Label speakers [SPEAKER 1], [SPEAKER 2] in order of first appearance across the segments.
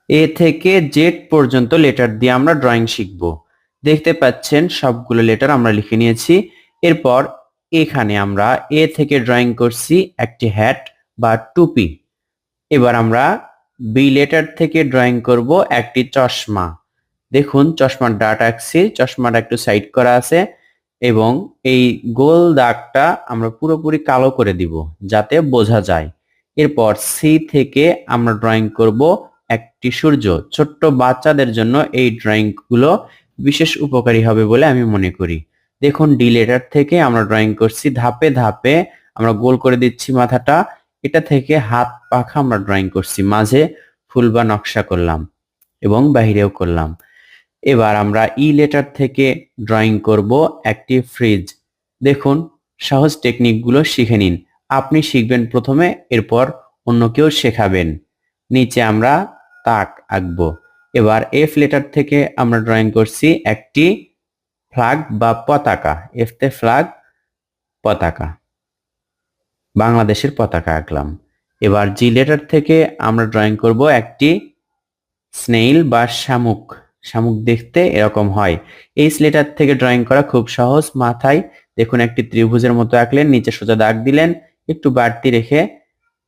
[SPEAKER 1] এ থেকে জেড পর্যন্ত লেটার দিয়ে আমরা ড্রয়িং শিখব। দেখতে পাচ্ছেন সবগুলো লেটার আমরা লিখে নিয়েছি। এরপর এখানে আমরা এ থেকে ড্রয়িং করছি একটি হ্যাট বা টুপি। এবার আমরা বি লেটার থেকে ড্রয়িং করব একটি চশমা। দেখুন চশমার ডাট আঁকছি, চশমাটা একটু সাইড করা আছে এবং এই গোল দাগটা আমরা পুরোপুরি কালো করে দিব যাতে বোঝা যায়। এরপর সি থেকে আমরা ড্রয়িং করব একটি সূর্য। ছোট্ট বাচ্চাদের জন্য এই ড্রয়িং গুলো বিশেষ উপকারী হবে বলে আমি মনে করি। দেখুন ডি লেটার থেকে আমরা ড্রয়িং করছি, ধাপে ধাপে আমরা গোল করে দিচ্ছি মাথাটা। এটা থেকে হাত পাখা আমরা ড্রয়িং করছি, মাঝে ফুল বা নকশা করলাম এবং বাহিরেও করলাম। এবার আমরা ই লেটার থেকে ড্রয়িং করব একটি ফ্রিজ। দেখুন সহজ টেকনিকগুলো শিখে নিন। আপনি শিখবেন প্রথমে, এরপর অন্য কেউ শেখাবেন। নিচে আমরা তাক আঁকবো। এবার এফ লেটার থেকে আমরা ড্রয়িং করছি একটি ফ্ল্যাগ বা পতাকা। এফতে ফ্ল্যাগ, পতাকা, বাংলাদেশের পতাকা আঁকলাম। এবার জি লেটার থেকে আমরা ড্রয়িং করব একটি স্নেইল বা শামুক। শামুক দেখতে এরকম হয়। এই লেটার থেকে ড্রয়িং করা খুব সহজ। মাথায় দেখুন একটি ত্রিভুজের মতো আঁকলেন, নিচে সোজা দাগ দিলেন, একটু বাড়তি রেখে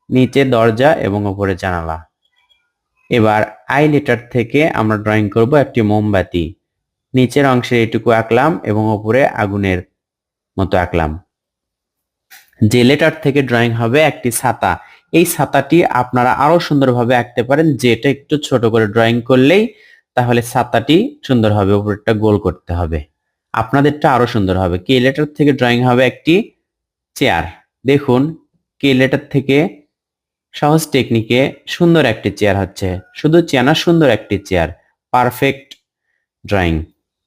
[SPEAKER 1] নিচে দরজা এবং উপরে জানালা। এবার আই লেটার থেকে আমরা ড্রয়িং করব একটি মোমবাতি। নিচের অংশে এটুকু আঁকলাম এবং উপরে আগুনের মতো আঁকলাম। যে লেটার থেকে ড্রয়িং হবে একটি ছাতা। এই ছাতাটি আপনারা আরো সুন্দরভাবে আঁকতে পারেন, যেটা একটু ছোট করে ড্রয়িং করলেই তাহলে ছাতাটি সুন্দর হবে। উপরটা গোল করতে হবে, আপনাদেরটা আরো সুন্দর হবে। কে লেটার থেকে ড্রয়িং হবে একটি চেয়ার। দেখুন কে লেটার থেকে সহজ টেকনিকে সুন্দর একটি চেয়ার হচ্ছে, শুধু চেয়ার না, সুন্দর একটি চেয়ার, পারফেক্ট ড্রয়িং।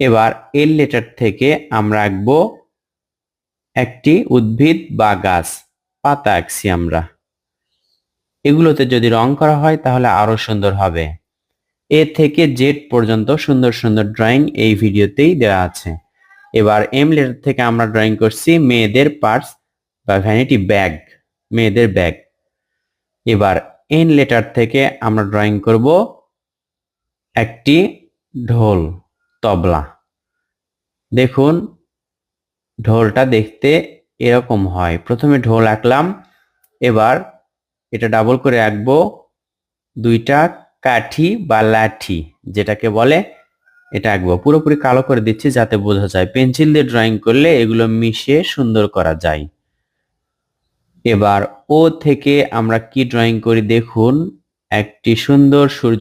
[SPEAKER 1] এবার এল লেটার থেকে আমরা আঁকবো একটি উদ্ভিদ বা গাছ, পাতা আঁকছি আমরা। এগুলোতে যদি রং করা হয় তাহলে আরো সুন্দর হবে। এ থেকে জেড পর্যন্ত সুন্দর সুন্দর ড্রয়িং এই ভিডিওতেই দেওয়া আছে। এবার এম লেটার থেকে আমরা ড্রয়িং করছি মেয়েদের পার্স বা ভ্যানিটি ব্যাগ, মেয়েদের ব্যাগ। এবার এন লেটার থেকে আমরা ড্রয়িং করব একটি ঢোল, তবলা। দেখুন ঢোলটা দেখতে এরকম হয়। প্রথমে ঢোল আঁকলাম, এবার এটা ডাবল করে আঁকবো দুইটা কাঠি বা লাঠি যেটাকে বলে, এটা আঁকবো। পুরোপুরি কালো করে দিচ্ছি যাতে বোঝা যায়। পেন্সিল দিয়ে ড্রয়িং করলে এগুলো মিশিয়ে সুন্দর করা যায়। এবার ও থেকে আমরা কি ড্রয়িং করি দেখুন, একটি সুন্দর সূর্য